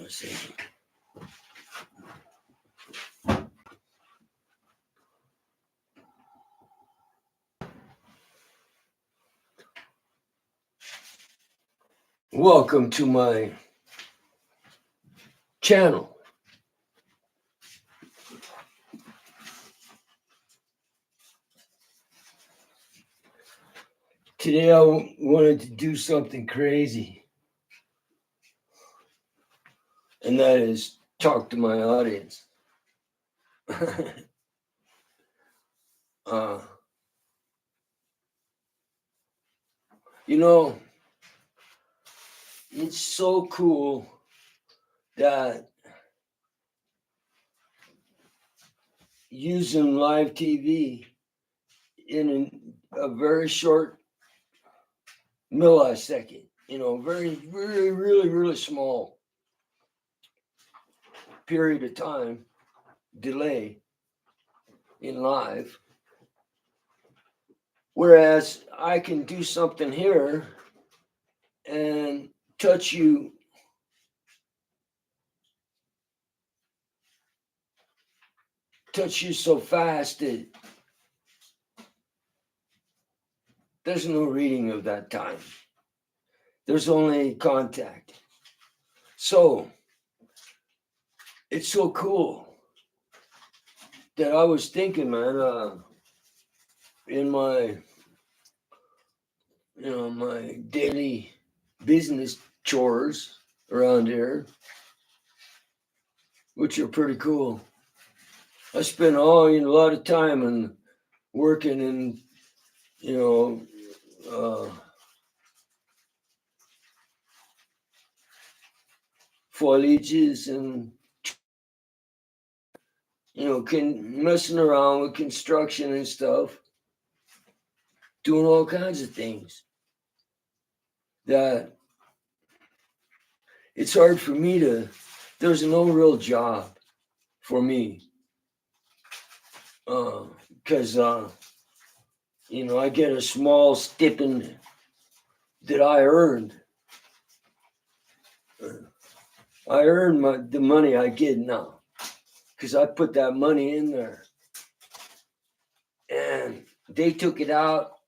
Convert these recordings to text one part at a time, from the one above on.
Let's see. Welcome to my channel. Today I wanted to do something crazy, and that is talk to my audience. You know, it's so cool that using live TV in a very short millisecond, very, really, really, really small period of time delay in live. Whereas I can do something here and touch you so fast that there's no reading of that time. There's only contact. So it's so cool that I was thinking, man, in my my daily business chores around here, which are pretty cool. I spend a lot of time and working in foliages and messing around with construction and stuff, doing all kinds of things that it's hard for me to. There's no real job for me because I get a small stipend that I earned. I earn the money I get now because I put that money in there, and they took it out.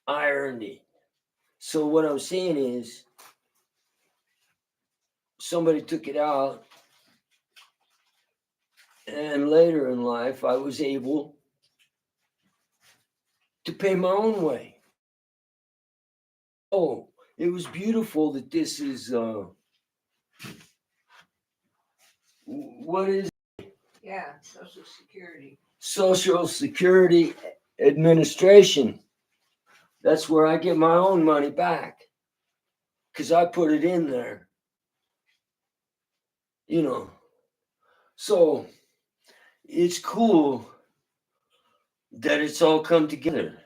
I earned it. So what I'm saying is, somebody took it out, and later in life, I was able to pay my own way. Oh, it was beautiful that this is, what is it? Yeah, Social Security. Social Security Administration. That's where I get my own money back because I put it in there. So it's cool that it's all come together.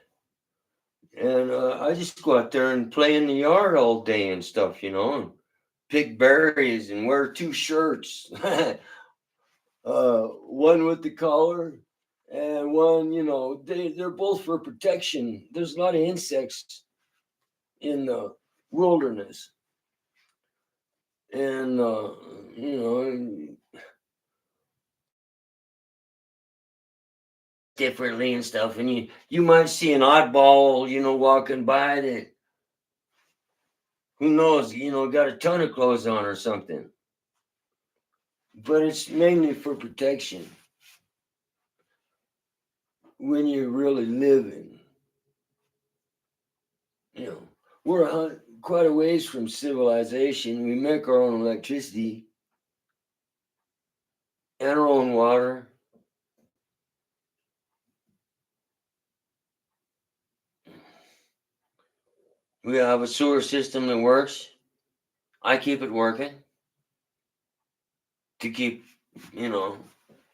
And I just go out there and play in the yard all day and stuff, and pick berries and wear 2 shirts. One with the collar and one, they're both for protection. There's a lot of insects in the wilderness. And, differently and stuff. And you might see an oddball, walking by that, who knows, got a ton of clothes on or something. But it's mainly for protection when you're really living. We're quite a ways from civilization. We make our own electricity and our own water. We have a sewer system that works. I keep it working to keep,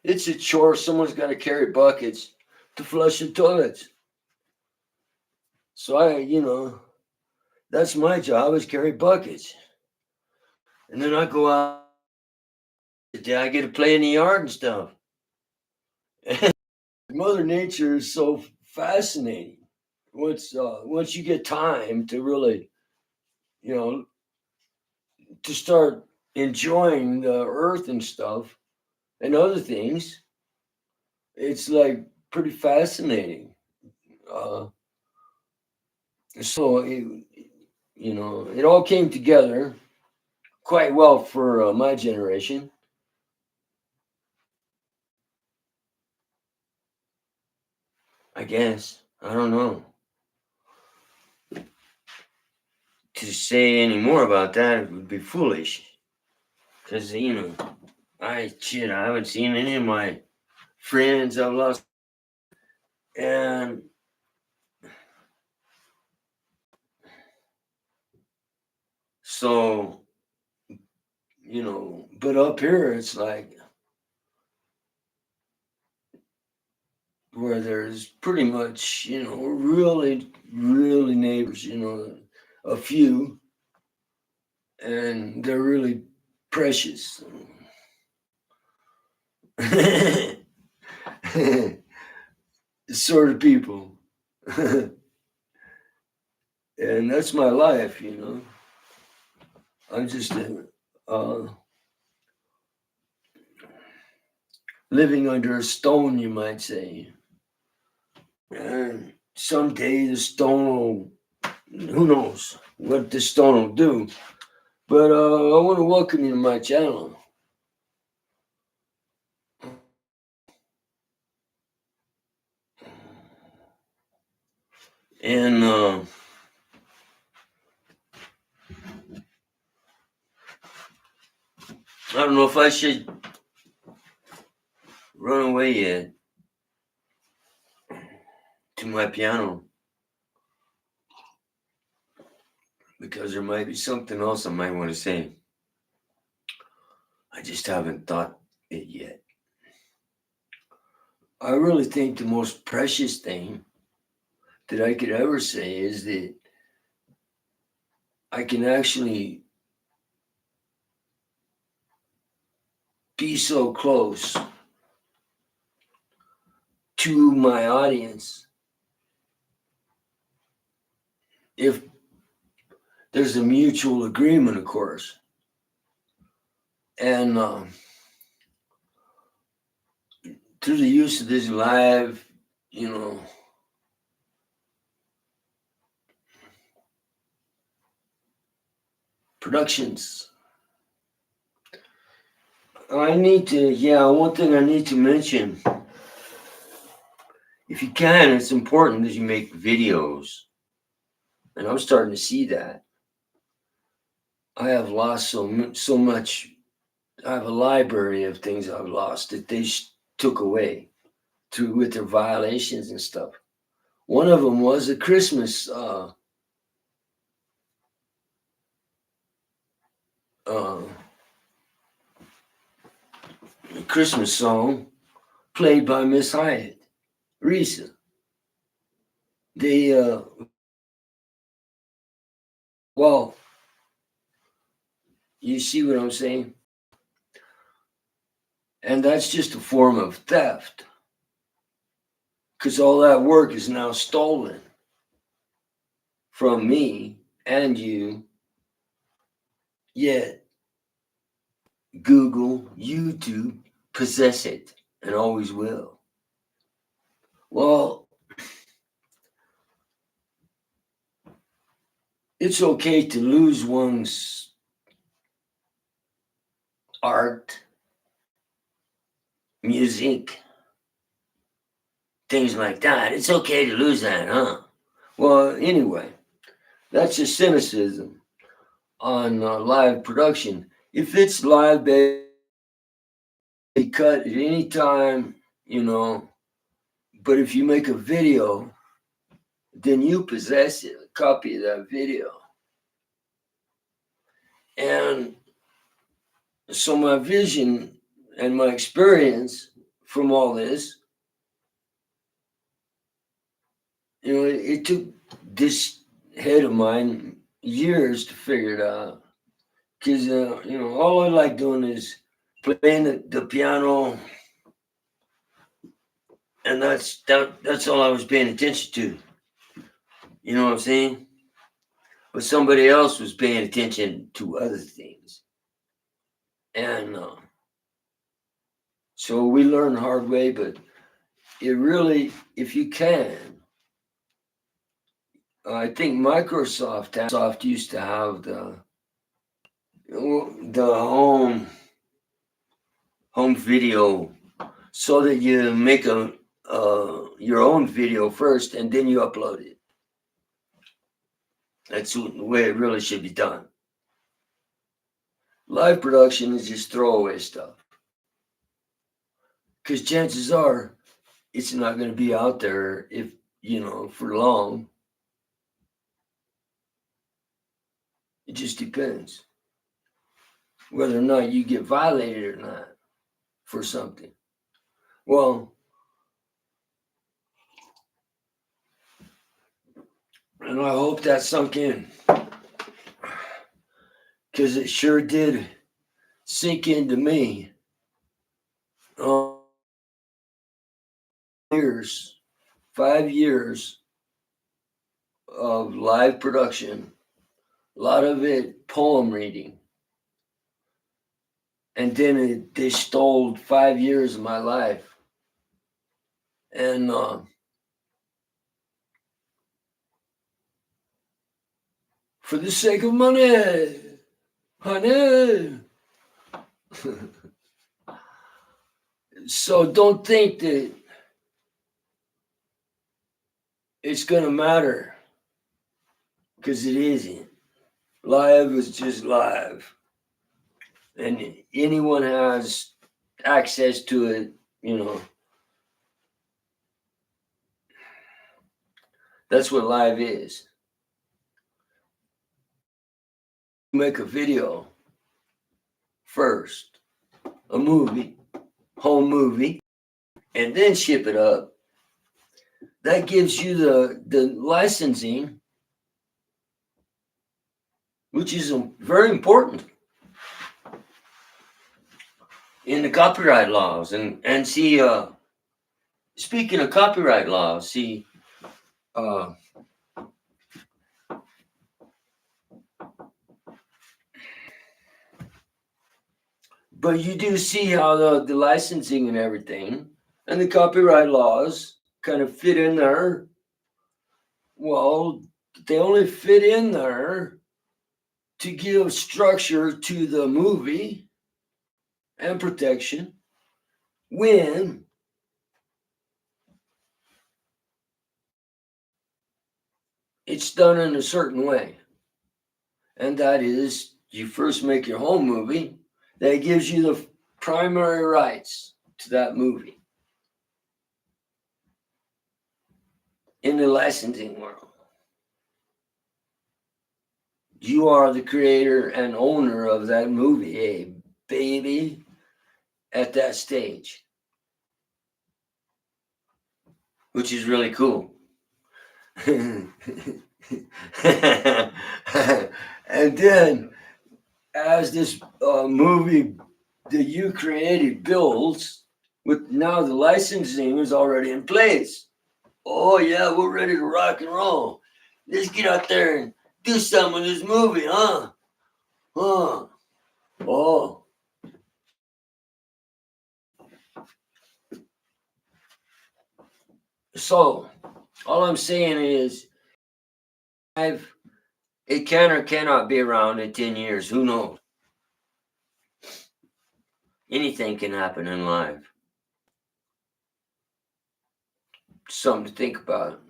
it's a chore. Someone's got to carry buckets to flush the toilets. So that's my job, is carry buckets. And then I go out, I get to play in the yard and stuff. Mother Nature is so fascinating. Once you get time to really, to start enjoying the earth and stuff and other things, it's like pretty fascinating. Uh, so, it all came together quite well for my generation. I guess. I don't know. To say any more about that would be foolish. Because, I haven't seen any of my friends I've lost. And so, but up here it's like where there's pretty much, really, really neighbors, a few, and they're really precious. Sort of people. And that's my life, I'm just living under a stone, you might say. And someday the stone will, who knows what the stone will do. But I want to welcome you to my channel. And I don't know if I should run away yet to my piano, because there might be something else I might want to say. I just haven't thought it yet. I really think the most precious thing that I could ever say is that I can actually be so close to my audience if there's a mutual agreement, of course. And through the use of this live, productions. One thing I need to mention. If you can, it's important that you make videos. And I'm starting to see that. I have lost so much. I have a library of things I've lost that they took away with their violations and stuff. One of them was a Christmas Christmas song played by Miss Hyatt, Risa. They well, you see what I'm saying? And that's just a form of theft, because all that work is now stolen from me and you. Yet Google, YouTube possess it and always will. Well, it's okay to lose one's art, music, things like that. It's okay to lose that, huh? Well, anyway, that's just cynicism on live production. If it's live, they cut at any time, but if you make a video, then you possess it, a copy of that video. And so my vision and my experience from all this, it took this head of mine years to figure it out. Because, all I like doing is playing the piano, and that's all I was paying attention to. You know what I'm saying? But somebody else was paying attention to other things. And so we learn the hard way, but it really, if you can, I think Microsoft used to have the home video, so that you make your own video first and then you upload it. That's the way it really should be done. Live production is just throwaway stuff, because chances are it's not going to be out there for long. It just depends whether or not you get violated or not for something. Well, and I hope that sunk in, because it sure did sink into me. 5 years of live production, a lot of it poem reading. And then they stole 5 years of my life. And for the sake of money, honey. So don't think that it's going to matter, because it isn't. Live is just live. And anyone has access to it, That's what live is. Make a video first, a movie, home movie, and then ship it up. That gives you the licensing, which is very important in the copyright laws. And see, speaking of copyright laws, but you do see how the licensing and everything and the copyright laws kind of fit in there. Well, they only fit in there to give structure to the movie and protection when it's done in a certain way. And that is, you first make your home movie that gives you the primary rights to that movie in the licensing world. You are the creator and owner of that movie, baby, at that stage, which is really cool. And then, as this movie that you created builds, with now the licensing is already in place. Oh yeah, we're ready to rock and roll. Let's get out there and do something with this movie, huh? Oh. So, all I'm saying is, it can or cannot be around in 10 years. Who knows? Anything can happen in life. Something to think about.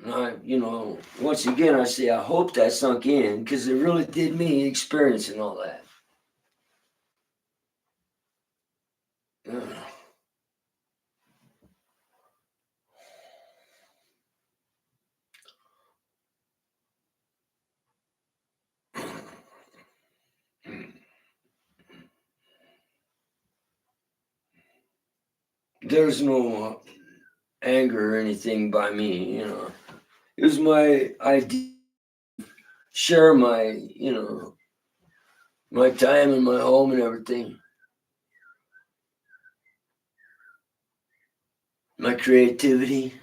Once again, I say I hope that sunk in, because it really did me experiencing all that. There's no anger or anything by me, It was my idea to share my, my time and my home and everything. My creativity.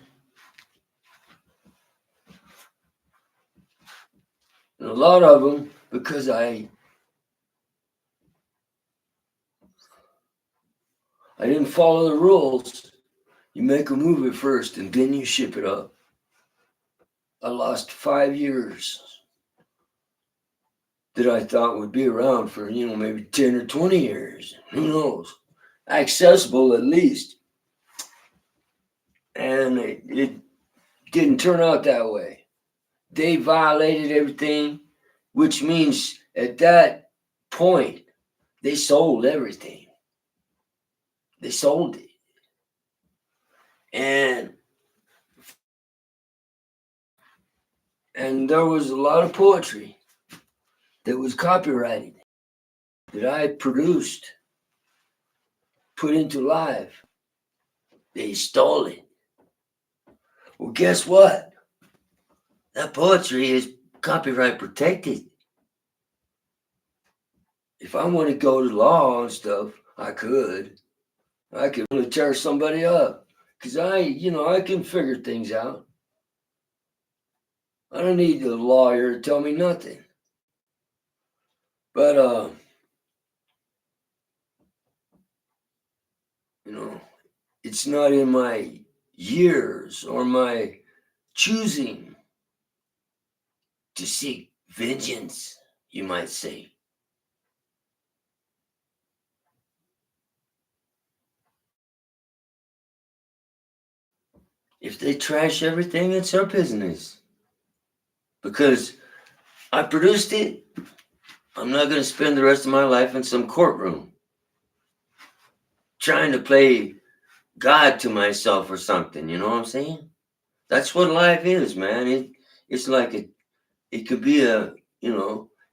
And a lot of them, because I I didn't follow the rules. You make a movie first and then you ship it up. I lost 5 years that I thought would be around for, maybe 10 or 20 years. Who knows? Accessible at least. And it didn't turn out that way. They violated everything, which means at that point, they sold everything. They sold it. And there was a lot of poetry that was copyrighted that I produced, put into life. They stole it. Well, guess what? That poetry is copyright protected. If I want to go to law and stuff, I could really tear somebody up. Because I can figure things out. I don't need a lawyer to tell me nothing. But, it's not in my years or my choosing to seek vengeance, you might say. If they trash everything, it's their business. Because I produced it, I'm not going to spend the rest of my life in some courtroom trying to play God to myself or something, you know what I'm saying? That's what life is, man. It's like it could be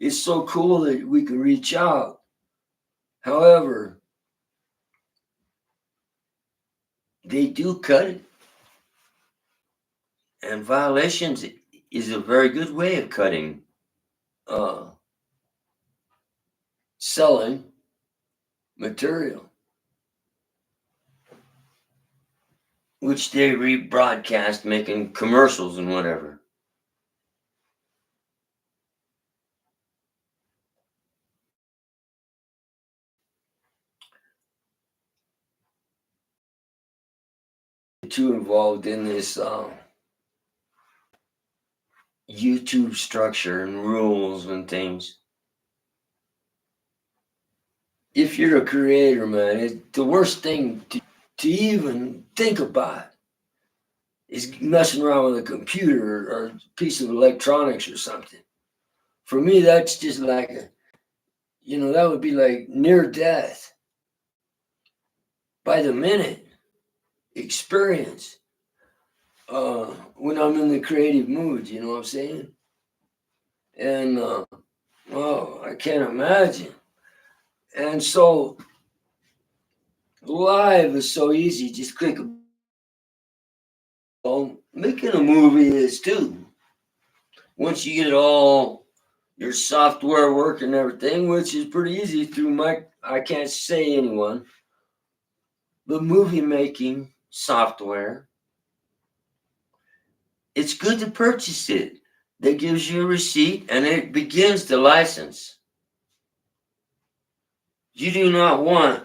it's so cool that we can reach out. However, they do cut it. And violations is a very good way of cutting selling material, which they rebroadcast, making commercials and whatever. Too involved in this YouTube structure and rules and things. If you're a creator, man, it's the worst thing to even think about is messing around with a computer or a piece of electronics or something. For me, that's just like that would be like near death by the minute experience when I'm in the creative mood, you know what I'm saying? And I can't imagine. And so live is so easy. Just click a button. Making a movie is too. Once you get all your software work and everything, which is pretty easy through I can't say anyone, the movie making software, it's good to purchase it. That gives you a receipt and it begins the license. You do not want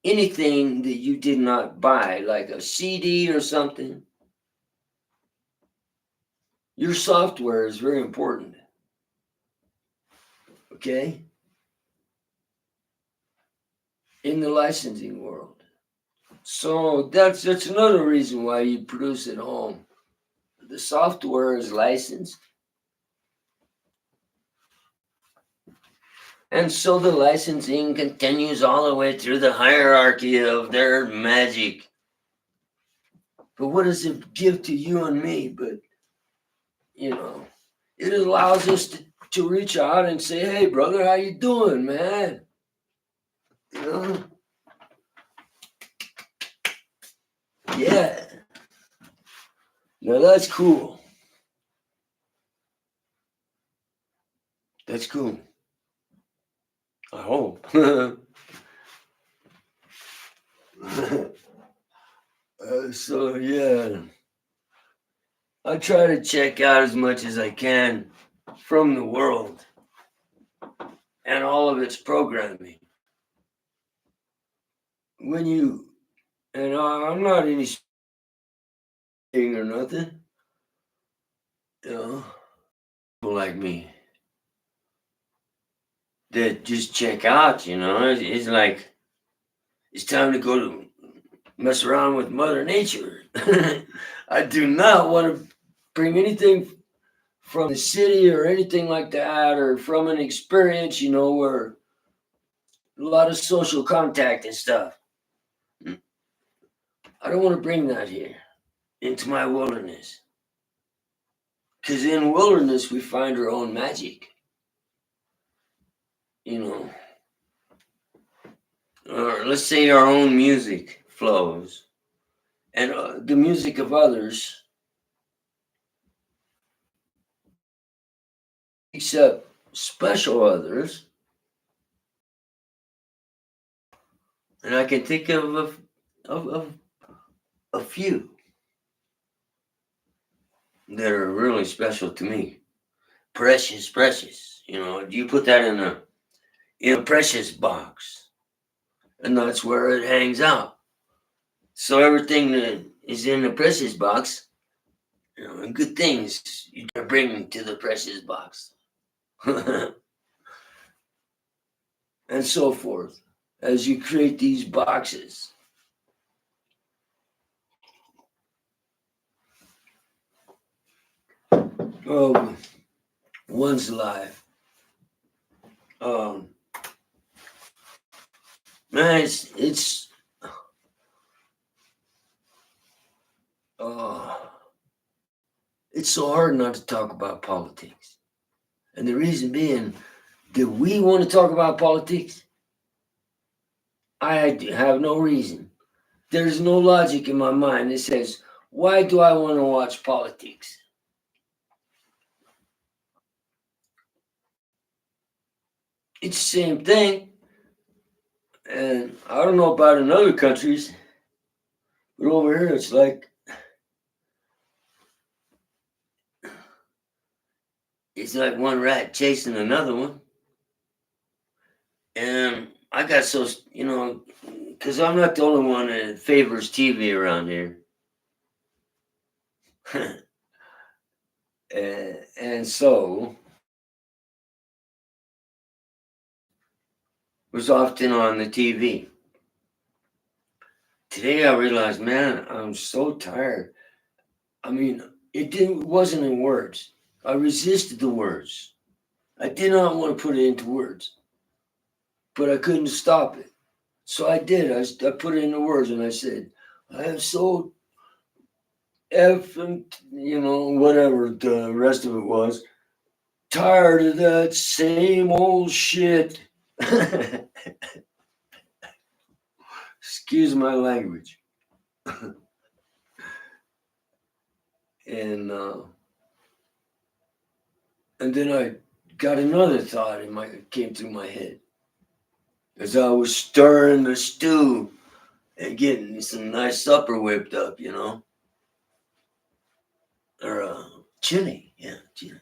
anything that you did not buy, like a CD or something. Your software is very important. Okay? In the licensing world. So that's another reason why you produce at home. The software is licensed. And so the licensing continues all the way through the hierarchy of their magic. But what does it give to you and me? But, it allows us to reach out and say, hey, brother, how you doing, man? Yeah. Now that's cool. That's cool. I hope. So yeah, I try to check out as much as I can from the world and all of its programming. when you, and I'm not any thing or nothing, you know, people like me that just check out, it's like it's time to go to mess around with Mother Nature. I do not want to bring anything from the city or anything like that, or from an experience, where a lot of social contact and stuff. I don't want to bring that here into my wilderness. Because in wilderness, we find our own magic, or let's say our own music flows, and the music of others, except special others. And I can think of a few that are really special to me. Precious, precious. You put that in a precious box, and that's where it hangs out. So everything that is in the precious box, and good things you can bring to the precious box, and so forth, as you create these boxes. Oh, one's life. Um, man, uh, it's so hard not to talk about politics, and the reason being, that we want to talk about politics? I have no reason. There's no logic in my mind that says, why do I want to watch politics? It's the same thing. And I don't know about in other countries, but over here it's like one rat chasing another one. And I got so, because I'm not the only one that favors TV around here. and so was often on the TV. Today I realized, man, I'm so tired. I mean, wasn't in words. I resisted the words. I did not want to put it into words, but I couldn't stop it. So I did. I put it into words, and I said, I am so effing, whatever the rest of it was, tired of that same old shit. Excuse my language. and then I got another thought came through my head as I was stirring the stew and getting some nice supper whipped up, or chili, yeah, chili,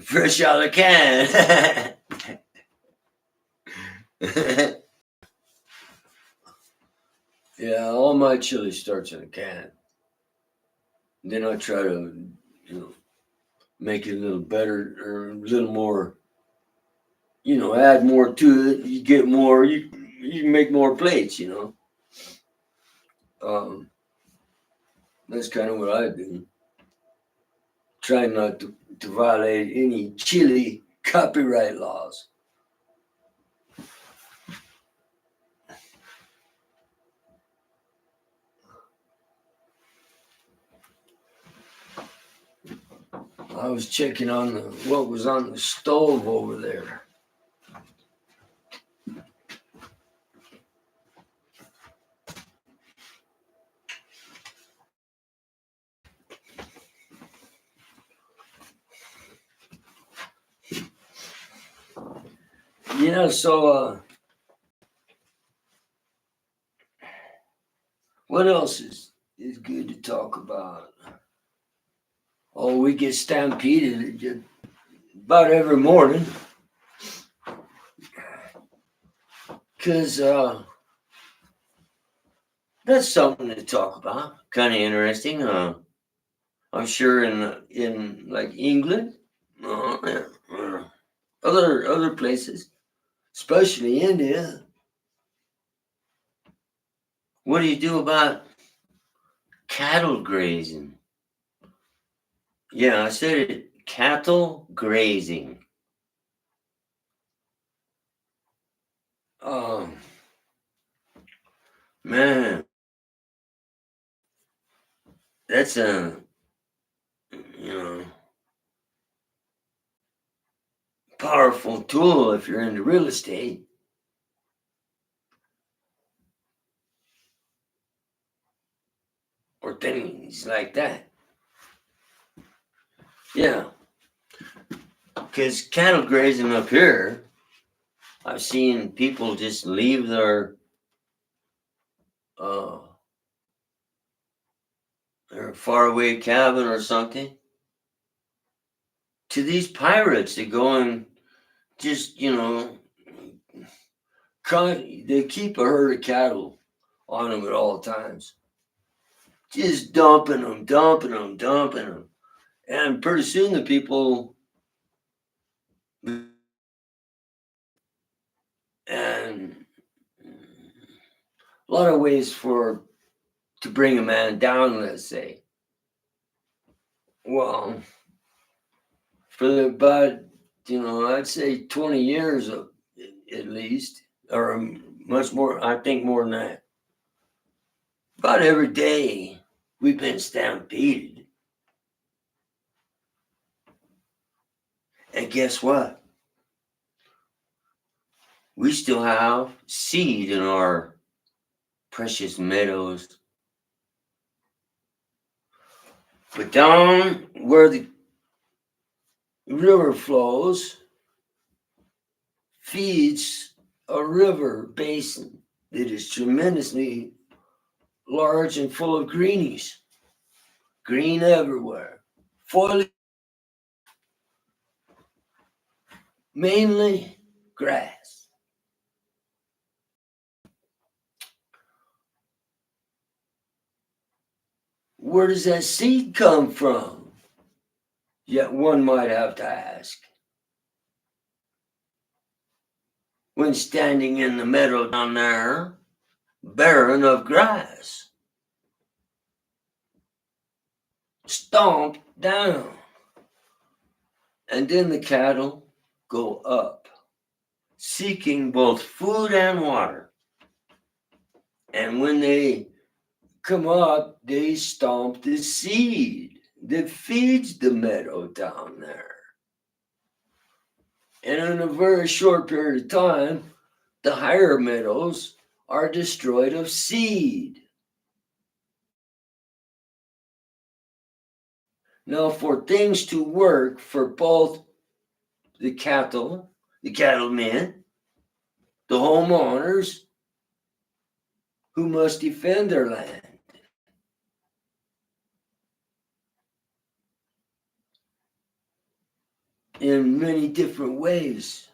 fresh out of the can. Yeah, all my chili starts in a can. Then I try to, make it a little better or a little more, add more to it. You get more, you make more plates, That's kind of what I do. Try not to violate any chili copyright laws. I was checking on what was on the stove over there. So what else is good to talk about? Oh, we get stampeded about every morning. because that's something to talk about. Kind of interesting. I'm sure in like England, other places, especially India. What do you do about cattle grazing? Yeah, I said it. Cattle grazing. Oh man, that's a you know powerful tool if you're into real estate or things like that. Yeah, because cattle grazing up here, I've seen people just leave uh, their faraway cabin or something to these pirates that go and just they keep a herd of cattle on them at all times, just dumping them, and pretty soon the people and a lot of ways to bring a man down, let's say. Well, for about I'd say 20 years at least, or much more. I think more than that. About every day we've been stampeded, and guess what? We still have seed in our precious meadows, but down where the river flows feeds a river basin that is tremendously large and full of greenies, green everywhere. Foliage, mainly grass. Where does that seed come from? Yet one might have to ask. When standing in the meadow down there, barren of grass, stomped down, and then the cattle go up, seeking both food and water. And when they come up, they stomp the seed that feeds the meadow down there. And in a very short period of time, the higher meadows are destroyed of seed. Now, for things to work for both the cattlemen, the homeowners who must defend their land, in many different ways,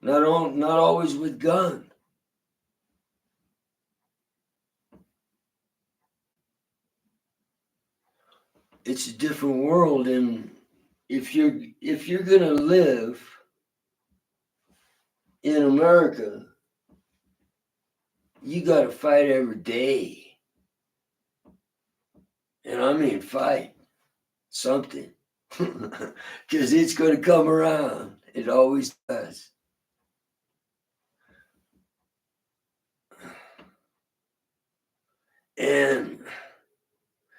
not always with guns. It's a different world, and if you're gonna live in America, you got to fight every day, and I mean fight something, because it's going to come around. It always does. And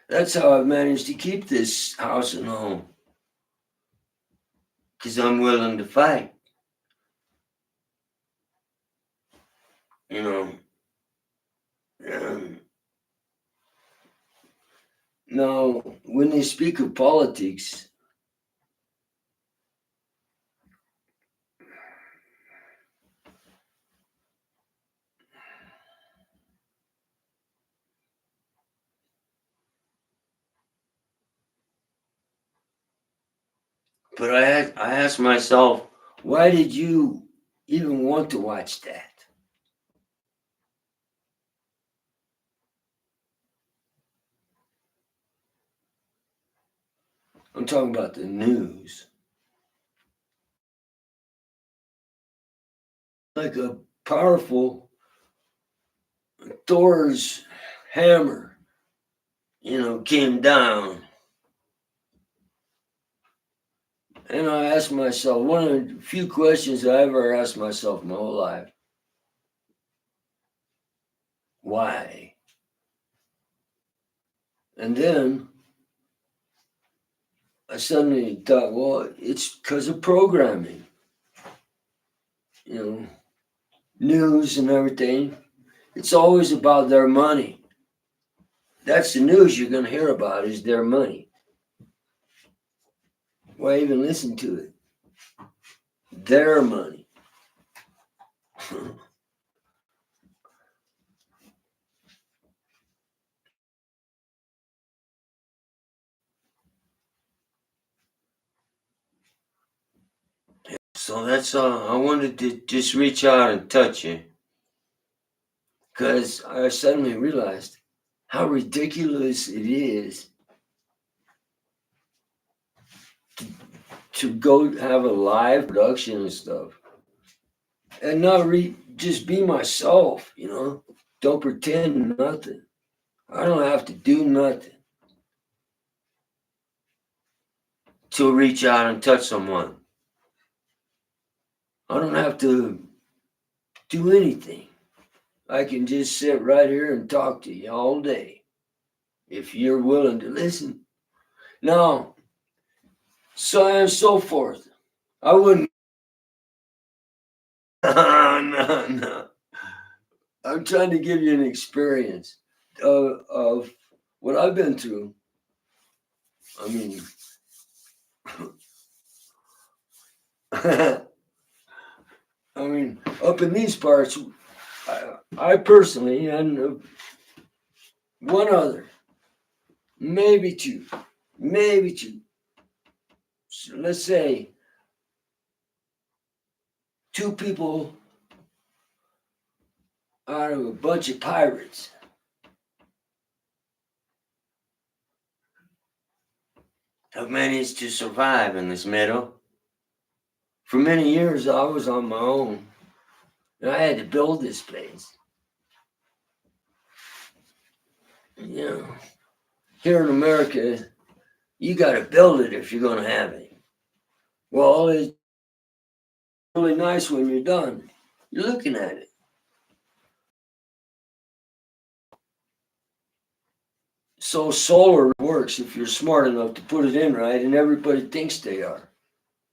that's how I've managed to keep this house and home, because I'm willing to fight. You know, and now when they speak of politics, but I asked myself, why did you even want to watch that? I'm talking about the news. Like a powerful Thor's hammer, came down. And I asked myself, one of the few questions I ever asked myself my whole life: why? And then I suddenly thought, well, it's because of programming. News and everything. It's always about their money. That's the news you're going to hear about, is their money. Why even listen to it? Their money. So that's all. I wanted to just reach out and touch you, because I suddenly realized how ridiculous it is to go have a live production and stuff and not just be myself, Don't pretend nothing. I don't have to do nothing to reach out and touch someone. I don't have to do anything. I can just sit right here and talk to you all day if you're willing to listen. Now, so on and so forth. I wouldn't. No. I'm trying to give you an experience of what I've been through. I mean, up in these parts, I personally, and one other, maybe two. So let's say two people out of a bunch of pirates have managed to survive in this meadow. For many years, I was on my own, and I had to build this place. Here in America, you got to build it if you're going to have it. Well, it's really nice when you're done. You're looking at it. So solar works if you're smart enough to put it in right, and everybody thinks they are.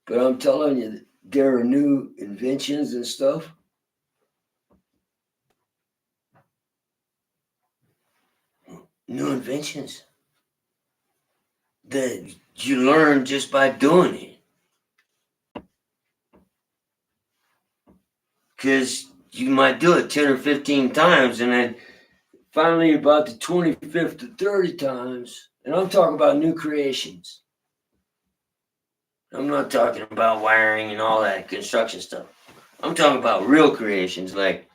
But I'm telling you, there are new inventions and stuff. New inventions that you learn just by doing it. Because you might do it 10 or 15 times, and then finally about the 25th to 30 times, and I'm talking about new creations. I'm not talking about wiring and all that construction stuff. I'm talking about real creations, like,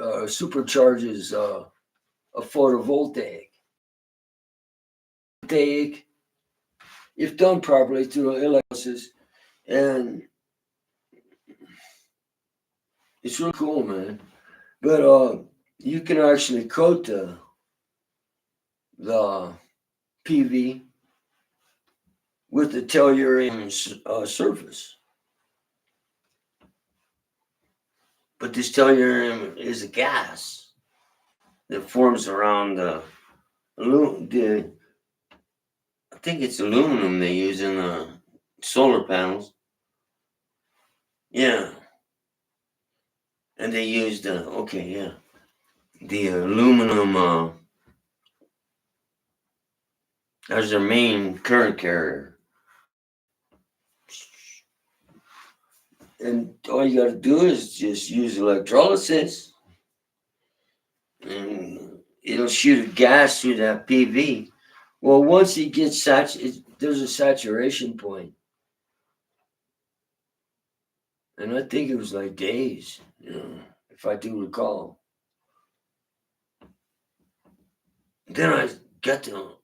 supercharges a photovoltaic. If done properly through electrolysis, and it's really cool, man. But you can actually coat the PV with the tellurium surface. But this tellurium is a gas that forms around I think it's aluminum they use in the solar panels. Yeah. And they used, the aluminum as their main current carrier. And all you got to do is just use electrolysis, and it'll shoot a gas through that PV. Well, once it gets there's a saturation point. And I think it was like days, if I do recall. Then I got to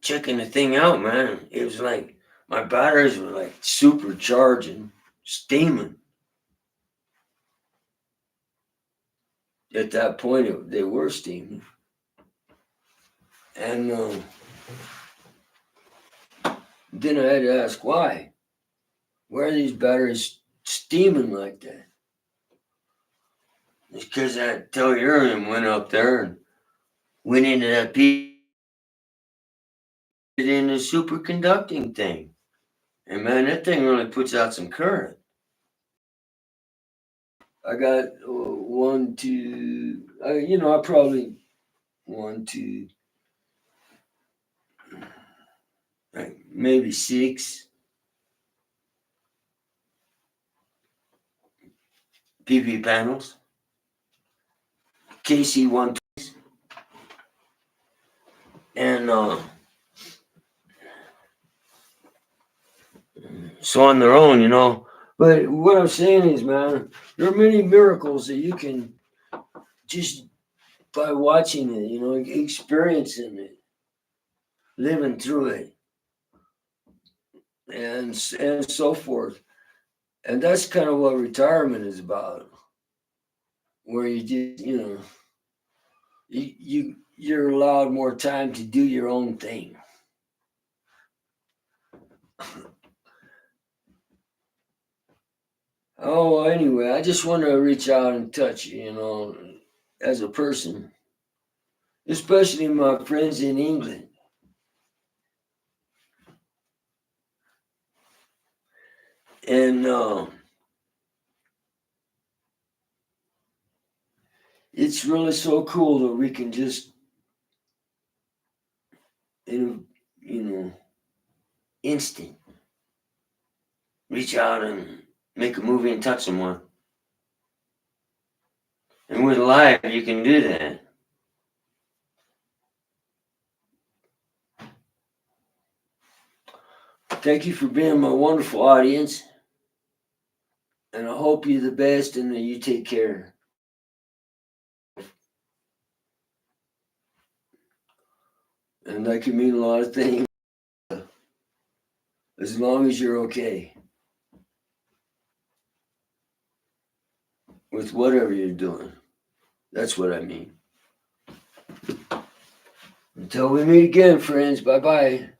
checking the thing out, man. It was like my batteries were like supercharging, steaming. At that point, they were steaming. And then I had to ask why. Why are these batteries steaming like that? It's because that tellurium went up there and went into that piece in the superconducting thing. And man, that thing really puts out some current. I got one, two, I probably one, two, like maybe six PP panels, KC1, and so on their own, But what I'm saying is, man, there are many miracles that you can just by watching it, experiencing it, living through it, and so forth. And that's kind of what retirement is about, where you just, you're allowed more time to do your own thing. Oh, anyway, I just want to reach out and touch you, as a person, especially my friends in England. And it's really so cool that we can just, instant reach out and make a movie and touch someone. And with live, you can do that. Thank you for being my wonderful audience. And I hope you're the best and that you take care. And that can mean a lot of things, as long as you're okay with whatever you're doing. That's what I mean. Until we meet again, friends. Bye-bye.